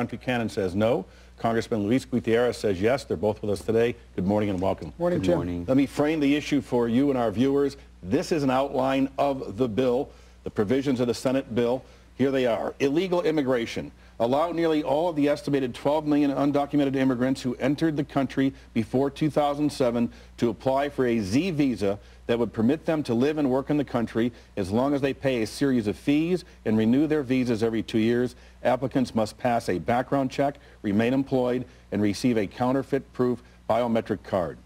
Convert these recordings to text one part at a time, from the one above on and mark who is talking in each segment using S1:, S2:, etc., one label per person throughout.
S1: Buchanan says no. Congressman Luis Gutierrez says yes. They're both with us today. Good morning and welcome.
S2: Morning,
S3: Good morning.
S1: Let me frame the issue for you and our viewers. This is an outline of the bill, the provisions of the Senate bill. Here they are. Illegal immigration. Allow nearly all of the estimated 12 million undocumented immigrants who entered the country before 2007 to apply for a Z visa that would permit them to live and work in the country as long as they pay a series of fees and renew their visas every 2 years. Applicants must pass a background check, remain employed, and receive a counterfeit-proof biometric card.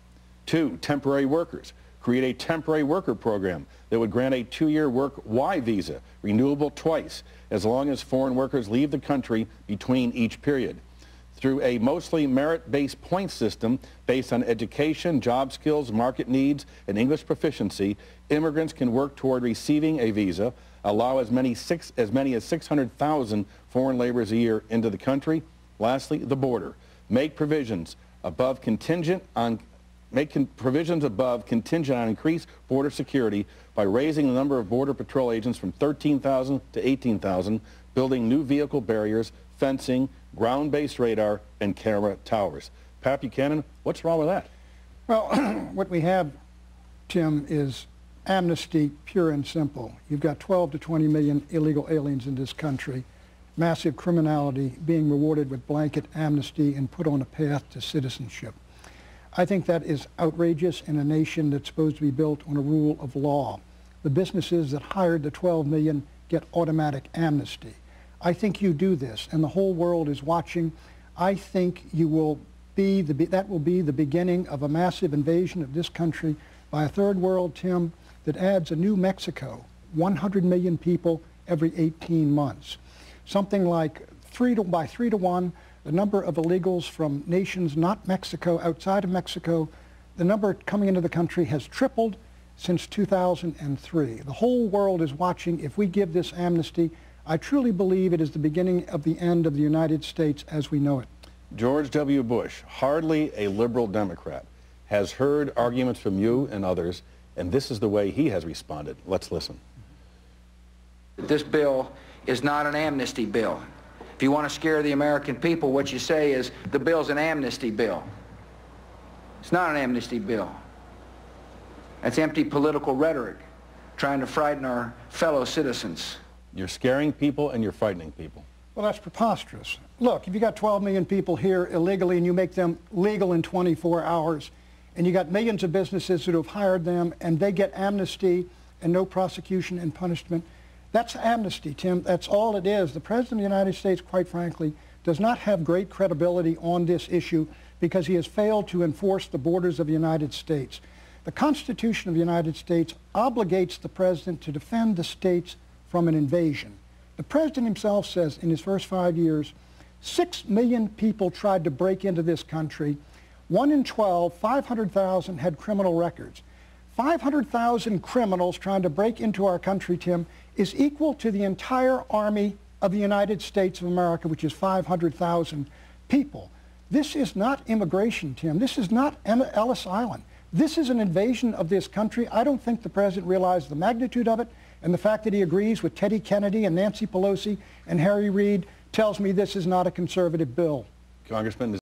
S1: 2, temporary workers. Create a temporary worker program that would grant a 2-year work Y visa, renewable twice, as long as foreign workers leave the country between each period. Through a mostly merit-based point system based on education, job skills, market needs, and English proficiency, immigrants can work toward receiving a visa, allow as many as 600,000 foreign laborers a year into the country. Lastly, the border. Make provisions above contingent on increased border security by raising the number of Border Patrol agents from 13,000 to 18,000, building new vehicle barriers, fencing, ground-based radar, and camera towers. Pat Buchanan, what's wrong with that?
S2: Well, what we have, Tim, is amnesty pure and simple. You've got 12 to 20 million illegal aliens in this country, massive criminality being rewarded with blanket amnesty and put on a path to citizenship. I think that is outrageous in a nation that's supposed to be built on a rule of law. The businesses that hired the 12 million get automatic amnesty. I think you do this, and the whole world is watching. I think that will be the beginning of a massive invasion of this country by a third world, Tim, that adds a new Mexico, 100 million people every 18 months. Something like by 3 to 1, the number of illegals from nations not Mexico, outside of Mexico, the number coming into the country has tripled since 2003. The whole world is watching. If we give this amnesty, I truly believe it is the beginning of the end of the United States as we know it.
S1: George W. Bush, hardly a liberal Democrat, has heard arguments from you and others, and this is the way he has responded. Let's listen.
S3: This bill is not an amnesty bill. If you want to scare the American people, what you say is the bill's an amnesty bill. It's not an amnesty bill. That's empty political rhetoric, trying to frighten our fellow citizens.
S1: You're scaring people and you're frightening people.
S2: Well, that's preposterous. Look, if you got 12 million people here illegally and you make them legal in 24 hours, and you got millions of businesses that have hired them and they get amnesty and no prosecution and punishment, that's amnesty, Tim. That's all it is. The President of the United States, quite frankly, does not have great credibility on this issue because he has failed to enforce the borders of the United States. The Constitution of the United States obligates the President to defend the states from an invasion. The President himself says in his first 5 years, 6 million people tried to break into this country. 1 in 12, 500,000 had criminal records. 500,000 criminals trying to break into our country, Tim, is equal to the entire army of the United States of America, which is 500,000 people. This is not immigration, Tim. This is not Ellis Island. This is an invasion of this country. I don't think the President realized the magnitude of it, and the fact that he agrees with Teddy Kennedy and Nancy Pelosi and Harry Reid tells me this is not a conservative bill.
S1: Congressman,